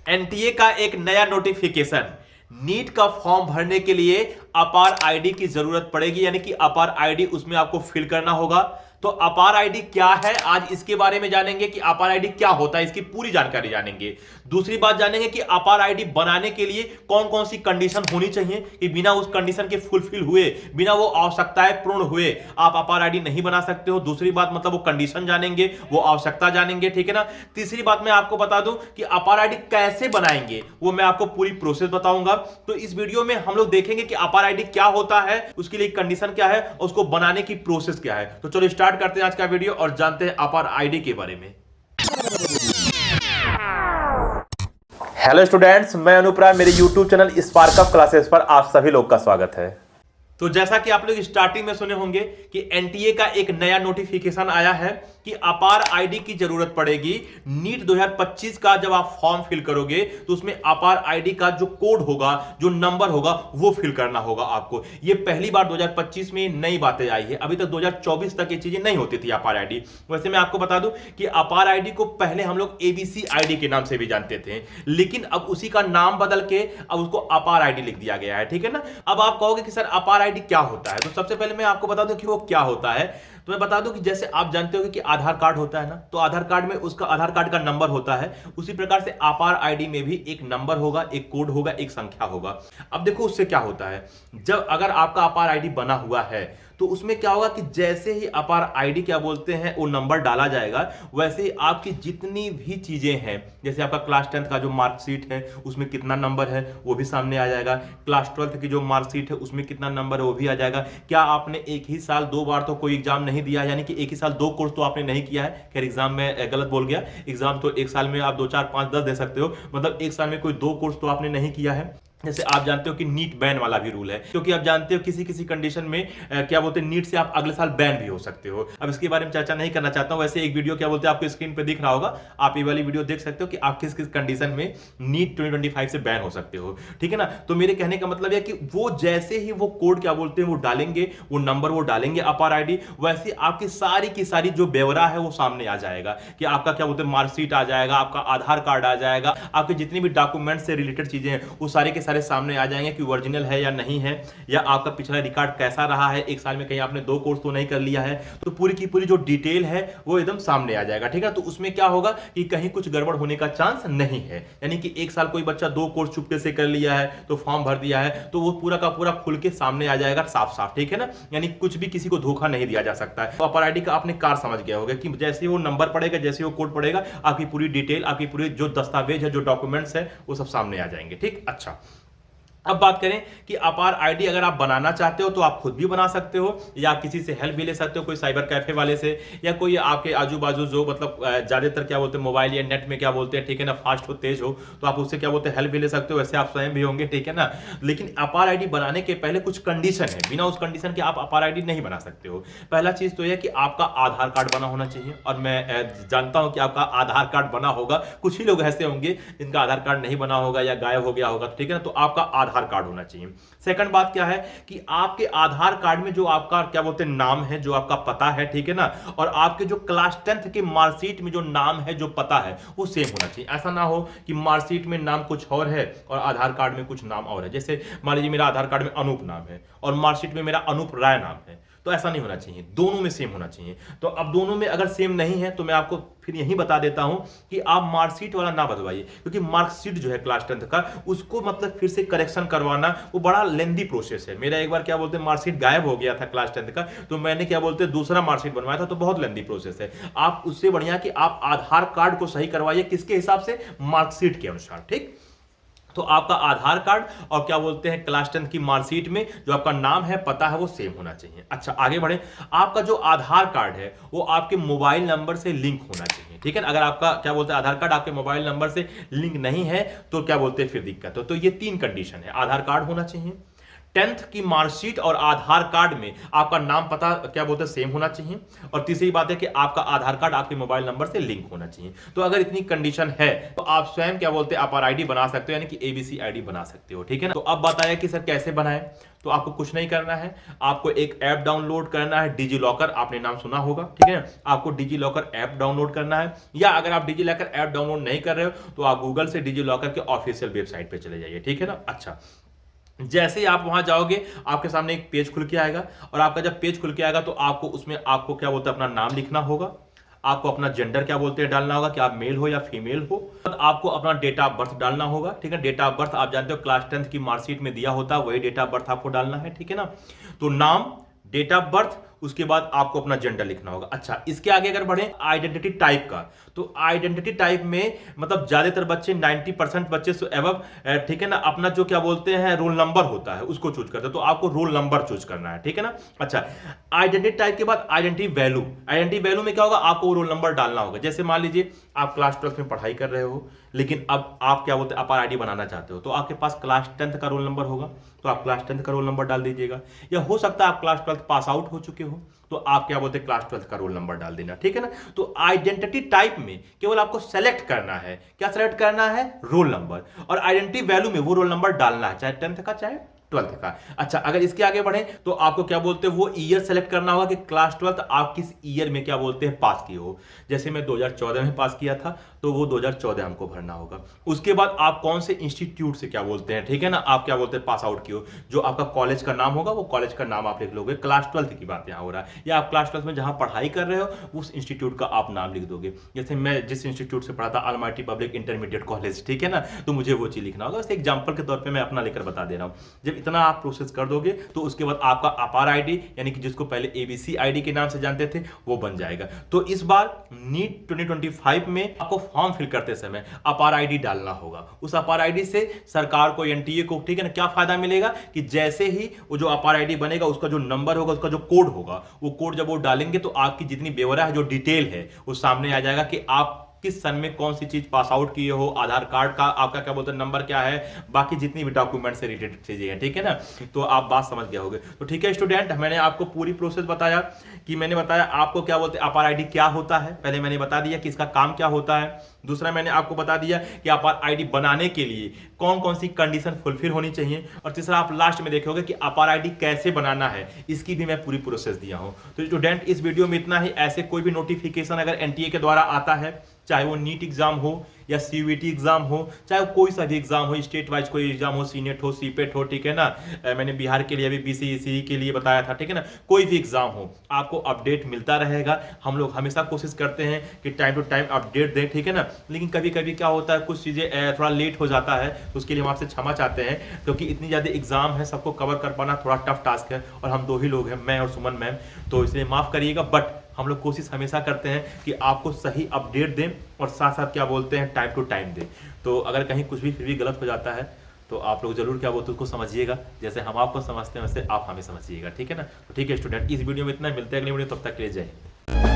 NTA का एक नया नोटिफिकेशन। नीट का फॉर्म भरने के लिए अपार आईडी की जरूरत पड़ेगी, यानी कि अपार आईडी उसमें आपको फिल करना होगा। तो अपार आईडी क्या है, आज इसके बारे में जानेंगे कि अपार आईडी क्या होता है, इसकी पूरी जानकारी जानेंगे। दूसरी बात जानेंगे कि अपार आईडी बनाने के लिए कौन कौन सी कंडीशन होनी चाहिए कि बिना उस कंडीशन के फुलफिल हुए, बिना वो आवश्यकताएं पूर्ण हुए आप अपार आईडी नहीं बना सकते हो। दूसरी बात मतलब वो कंडीशन जानेंगे, वो आवश्यकता जानेंगे, ठीक है ना। तीसरी बात मैं आपको बता दूं कि अपार आईडी कैसे बनाएंगे, वो मैं आपको पूरी प्रोसेस बताऊंगा। तो इस वीडियो में हम लोग देखेंगे कि अपार आईडी क्या होता है, उसके लिए कंडीशन क्या है, उसको बनाने की प्रोसेस क्या है। तो चलो स्टार्ट करते हैं आज का वीडियो और जानते हैं अपार आईडी के बारे में। हेलो स्टूडेंट्स, मैं अनुप राय, मेरे YouTube channel spark up classes पर आप सभी लोग का स्वागत है। तो जैसा कि आप लोग स्टार्टिंग में सुने होंगे कि एनटीए का एक नया नोटिफिकेशन आया है कि अपार आईडी की जरूरत पड़ेगी। नीट 2025 का जब आप फॉर्म फिल करोगे तो उसमें अपार आईडी का जो कोड होगा, जो नंबर होगा, वो फिल करना होगा आपको। ये पहली बार 2025 में नई बातें आई है, अभी तक 2024 तक ये चीजें नहीं होती थी अपार आईडी। वैसे मैं आपको बता दूं कि अपार आईडी को पहले हम लोग एबीसी आईडी के नाम से भी जानते थे, लेकिन अब उसी का नाम बदल के अब उसको अपार आईडी लिख दिया गया है, ठीक है ना। अब आप कहोगे कि सर अपार आईडी क्या होता है, तो सबसे पहले मैं आपको बता दूं कि वो क्या होता है। तो मैं बता दूं कि जैसे आप जानते हो कि आधार कार्ड होता है ना, तो आधार कार्ड में उसका आधार कार्ड का नंबर होता है, उसी प्रकार से अपार आईडी में भी एक नंबर होगा, एक कोड होगा, एक संख्या होगा। अब देखो उससे क्या होता है, जब अगर आपका अपार आईडी बना हुआ है तो उसमें क्या होगा कि जैसे ही अपार आईडी क्या बोलते हैं वो नंबर डाला जाएगा, वैसे ही आपकी जितनी भी चीजें हैं, जैसे आपका क्लास 10th का जो मार्कशीट है उसमें कितना नंबर है वो भी सामने आ जाएगा, क्लास 12th की जो मार्कशीट है उसमें कितना नंबर है वो भी आ जाएगा। क्या आपने एक ही साल 2 बार तो कोई एग्जाम नहीं दिया, यानी कि एक ही साल 2 कोर्स तो आपने नहीं किया है। खैर एग्जाम में गलत बोल गया, एग्जाम तो एक साल में आप 2 4 5 10 दे सकते हो, मतलब एक साल में कोई 2 कोर्स तो आपने नहीं किया है। जैसे आप जानते हो कि नीट बैन वाला भी रूल है, क्योंकि आप जानते हो किसी किसी कंडीशन में क्या बोलते हैं, नीट से आप अगले साल बैन भी हो सकते हो। अब इसके बारे में चर्चा नहीं करना चाहता हूं। वैसे एक वीडियो क्या बोलते हैं आपको स्क्रीन पे दिख रहा होगा, आप ये वाली वीडियो देख सकते हो कि आप किस किस कंडीशन में नीट 2025 से बैन हो सकते हो, ठीक है ना। तो मेरे कहने का मतलब है कि वो जैसे ही वो कोड क्या बोलते हैं वो डालेंगे, वो नंबर वो डालेंगे अपार आईडी, वैसे आपकी सारी की सारी जो ब्यौरा है वो सामने आ जाएगा कि आपका क्या बोलते हैं मार्कशीट आ जाएगा, आपका आधार कार्ड आ जाएगा, आपके जितनी भी डॉक्यूमेंट से रिलेटेड चीजें हैं वो सारे के सारे सामने आ जाएंगे कि ओरिजिनल है या नहीं है, या आपका पिछला रिकॉर्ड कैसा रहा है, एक साल में कहीं आपने 2 कोर्स तो नहीं कर लिया है। तो पूरी की पूरी जो डिटेल है वो एकदम सामने आ जाएगा, ठीक है। तो उसमें क्या होगा कि कहीं कुछ गड़बड़ होने का चांस नहीं है, यानी कि एक साल कोई बच्चा 2 कोर्स चुपके से कर लिया है तो फॉर्म भर दिया है तो वो पूरा का पूरा खुल के सामने आ जाएगा साफ साफ, ठीक है ना। यानी कुछ भी किसी को धोखा नहीं दिया जा सकता है। तो अपार आईडी का आपने कार समझ गया होगा कि जैसे वो नंबर पड़ेगा, जैसे वो कोड पड़ेगा, आपकी पूरी डिटेल, आपकी पूरी जो दस्तावेज है, जो डॉक्यूमेंट्स है, वो सब सामने आ जाएंगे, ठीक। अच्छा, अब बात करें कि अपार आईडी अगर आप बनाना चाहते हो तो आप खुद भी बना सकते हो, या आप किसी से हेल्प भी ले सकते हो, कोई साइबर कैफे वाले से, या कोई आपके आजू बाजू जो मतलब ज्यादातर क्या बोलते हैं मोबाइल या नेट में क्या बोलते हैं, ठीक है ना, फास्ट हो, तेज हो, तो आप उससे क्या बोलते हैं हेल्प भी ले सकते हो। वैसे आप स्वयं भी होंगे, ठीक है ना। लेकिन अपार आईडी बनाने के पहले कुछ कंडीशन है, बिना उस कंडीशन के आप अपार आईडी नहीं बना सकते हो। पहला चीज तो यह कि आपका आधार कार्ड बना होना चाहिए, और मैं जानता हूं कि आपका आधार कार्ड बना होगा, कुछ ही लोग ऐसे होंगे जिनका आधार कार्ड नहीं बना होगा या गायब हो गया होगा, ठीक है ना। तो आपका आधार कार्ड होना चाहिए। सेकंड बात क्या है कि आपके आधार कार्ड में जो आपका क्या बोलते हैं नाम है, जो आपका पता है, ठीक है ना, और आपके जो क्लास 10th के मार्कशीट में जो नाम है, जो पता है, वो सेम होना चाहिए। ऐसा ना हो कि मार्कशीट में नाम कुछ और है और आधार कार्ड में कुछ नाम और है। जैसे मान लीजिए मेरा आधार कार्ड में अनूप नाम है और मार्कशीट में मेरा अनूप राय नाम है, तो ऐसा नहीं होना चाहिए, दोनों में सेम होना चाहिए। तो अब दोनों में अगर सेम नहीं है तो मैं आपको फिर यही बता देता हूं कि आप मार्कशीट वाला ना बदलवाइए, क्योंकि मार्कशीट जो है क्लास 10th का, उसको मतलब फिर से करेक्शन करवाना वो बड़ा लेंदी प्रोसेस है। मेरा एक बार क्या बोलते हैं मार्कशीट गायब हो गया था क्लास 10th का, तो मैंने क्या बोलते हैं दूसरा मार्कशीट बनवाया था, तो बहुत लेंदी प्रोसेस है। आप उससे बढ़िया कि आप आधार कार्ड को सही करवाइए, किसके हिसाब से, मार्कशीट के अनुसार, ठीक। तो आपका आधार कार्ड और क्या बोलते हैं क्लास 10th की मार्कशीट में जो आपका नाम है, पता है, वो सेम होना चाहिए। अच्छा, आगे बढ़े। आपका जो आधार कार्ड है वो आपके मोबाइल नंबर से लिंक होना चाहिए, ठीक है। अगर आपका क्या बोलते हैं आधार कार्ड आपके मोबाइल नंबर से लिंक नहीं है तो क्या बोलते हैं फिर दिक्कत हो। तो ये 3 कंडीशन है, आधार कार्ड होना चाहिए, 10th की मार्कशीट और आधार कार्ड में आपका नाम पता क्या बोलते हैं सेम होना चाहिए, और तीसरी बात है कि आपका आधार कार्ड आपके मोबाइल नंबर से लिंक होना चाहिए। तो अगर इतनी कंडीशन है तो आप स्वयं क्या बोलते हैं अपार आईडी बना सकते हो, यानी कि एबीसी आईडी बना सकते हो, ठीक है ना। तो अब बताया कि सर कैसे बनाए, तो आपको कुछ नहीं करना है, आपको एक ऐप डाउनलोड करना है, डिजी लॉकर, आपने नाम सुना होगा, ठीक है ना। आपको डिजी लॉकर ऐप डाउनलोड करना है, या अगर आप डिजी लॉकर ऐप डाउनलोड नहीं कर रहे हो तो आप गूगल से डिजी लॉकर के ऑफिशियल वेबसाइट पे चले जाइए, ठीक है ना। अच्छा, जैसे ही आप वहां जाओगे आपके सामने एक पेज खुल के आएगा, और आपका जब पेज खुल के आएगा तो आपको उसमें आपको क्या बोलते हैं अपना नाम लिखना होगा, आपको अपना जेंडर क्या बोलते हैं डालना होगा कि आप मेल हो या फीमेल हो, आपको अपना डेट ऑफ बर्थ डालना होगा, ठीक है। डेट ऑफ बर्थ आप जानते हो क्लास 10th की मार्कशीट में दिया होता है, वही डेट ऑफ बर्थ आपको डालना है, ठीक है ना। तो नाम, डेट ऑफ बर्थ, उसके बाद आपको अपना जेंडर लिखना होगा। अच्छा, इसके आगे अगर बढ़े आइडेंटिटी टाइप का, तो आइडेंटिटी टाइप में मतलब ज्यादातर बच्चे 90% बच्चे एवं, ठीक है ना, अपना जो क्या बोलते हैं रोल नंबर होता है उसको चूज करते हैं, तो आपको रोल नंबर चूज करना है, ठीक है ना। अच्छा, आइडेंटिटी टाइप के बाद आइडेंटिटी वैल्यू, आइडेंटिटी वैल्यू में क्या होगा, आपको रोल नंबर डालना होगा। जैसे मान लीजिए आप क्लास 12th में पढ़ाई कर रहे हो, लेकिन अब आप क्या बोलते हैं अपार आईडी बनाना चाहते हो, तो आपके पास क्लास 10th का रोल नंबर होगा, तो आप क्लास 10th का रोल नंबर डाल दीजिएगा। या हो सकता है आप क्लास 12th पास आउट हो चुके हो, तो आप क्या बोलते हैं क्लास 12th का रोल नंबर डाल देना, ठीक है ना। तो आइडेंटिटी टाइप में केवल आपको सेलेक्ट करना है, क्या सेलेक्ट करना है, रोल नंबर, और आइडेंटिटी वैल्यू में वो रोल नंबर डालना है, चाहे 10th का चाहे 12th का। अच्छा, अगर इसके आगे बढ़े तो आपको क्या बोलते हैं वो ईयर सेलेक्ट करना होगा कि क्लास 12th आप किस ईयर में क्या बोलते हैं पास किए हो। जैसे मैं 2014 में पास किया था, तो वो 2014 हमको भरना होगा। उसके बाद आप कौन से इंस्टीट्यूट से क्या बोलते हैं, ठीक है ना, आप क्या बोलते हैं पास आउट किए हो, जो आपका कॉलेज का नाम होगा वो कॉलेज का नाम आप लिख लोगे। क्लास 12th की बात यहाँ हो रहा है, या आप क्लास 12th में जहां पढ़ाई कर रहे हो उस इंस्टीट्यूट का आप नाम लिख दोगे। जैसे मैं जिस इंस्टीट्यूट से पढ़ा था, ऑलमाइटी पब्लिक इंटरमीडिएट कॉलेज, ठीक है ना, तो मुझे वो चीज लिखना होगा। एग्जाम्पल के तौर पर मैं अपना लेकर बता दे रहा हूँ। जब इतना आप प्रोसेस कर दोगे तो उसके बाद आपका अपार आईडी, यानी कि जिसको पहले एबीसी आईडी के नाम से जानते थे, वो बन जाएगा। तो इस बार नीट 2025 में आपको फॉर्म फिल करते समय अपार आईडी डालना होगा। उस अपार आईडी से सरकार को, एनटीए को, ठीक है ना, क्या फायदा मिलेगा कि जैसे ही वो जो अपार आईडी बनेगा उसका जो नंबर होगा, उसका जो कोड होगा, वो कोड जब वो डालेंगे तो आपकी जितनी ब्यौरा है, जो डिटेल है, वो सामने आ जाएगा कि आप किस सन में कौन सी चीज पास आउट किए हो, आधार कार्ड का आपका क्या बोलते हैं नंबर क्या है, बाकी जितनी भी डॉक्यूमेंट से रिलेटेड चीजें हैं, ठीक है ना। तो आप बात समझ गए होंगे। तो ठीक है स्टूडेंट, मैंने आपको पूरी प्रोसेस बताया कि मैंने बताया आपको क्या बोलते हैं अपार आईडी क्या होता है। पहले मैंने बता दिया कि इसका काम क्या होता है। दूसरा मैंने आपको बता दिया कि अपार आईडी बनाने के लिए कौन कौन सी कंडीशन फुलफिल होनी चाहिए। और तीसरा आप लास्ट में देखोगे कि अपार आईडी कैसे बनाना है, इसकी भी मैं पूरी प्रोसेस दिया हूं। तो स्टूडेंट, इस वीडियो में इतना ही। ऐसे कोई भी नोटिफिकेशन अगर एनटीए के द्वारा आता है, चाहे वो नीट एग्जाम हो या सीयूईटी एग्जाम हो, चाहे कोई सा भी एग्जाम हो, स्टेट वाइज कोई एग्जाम हो, सीनेट हो, सीपेट हो, ठीक है ना, मैंने बिहार के लिए अभी बीसीईसी के लिए बताया था, ठीक है ना, कोई भी एग्जाम हो आपको अपडेट मिलता रहेगा। हम लोग हमेशा कोशिश करते हैं कि टाइम टू टाइम अपडेट दें, ठीक है ना। लेकिन कभी कभी क्या होता है, कुछ चीज़ें थोड़ा लेट हो जाता है, तो उसके लिए हम आपसे क्षमा चाहते हैं, क्योंकि इतनी ज़्यादा एग्जाम है, सबको कवर कर पाना थोड़ा टफ टास्क है, और हम दो ही लोग हैं, मैं और सुमन मैम, तो इसलिए माफ़ करिएगा। बट हम लोग कोशिश हमेशा करते हैं कि आपको सही अपडेट दें और साथ साथ क्या बोलते हैं टाइम टू टाइम दें। तो अगर कहीं कुछ भी फिर भी गलत हो जाता है तो आप लोग जरूर क्या बोलते हैं उसको समझिएगा, जैसे हम आपको समझते हैं वैसे आप हमें समझिएगा, ठीक है ना। तो ठीक है स्टूडेंट, इस वीडियो में इतना, मिलते हैं अगले वीडियो, तब तक के लिए जय हिंद।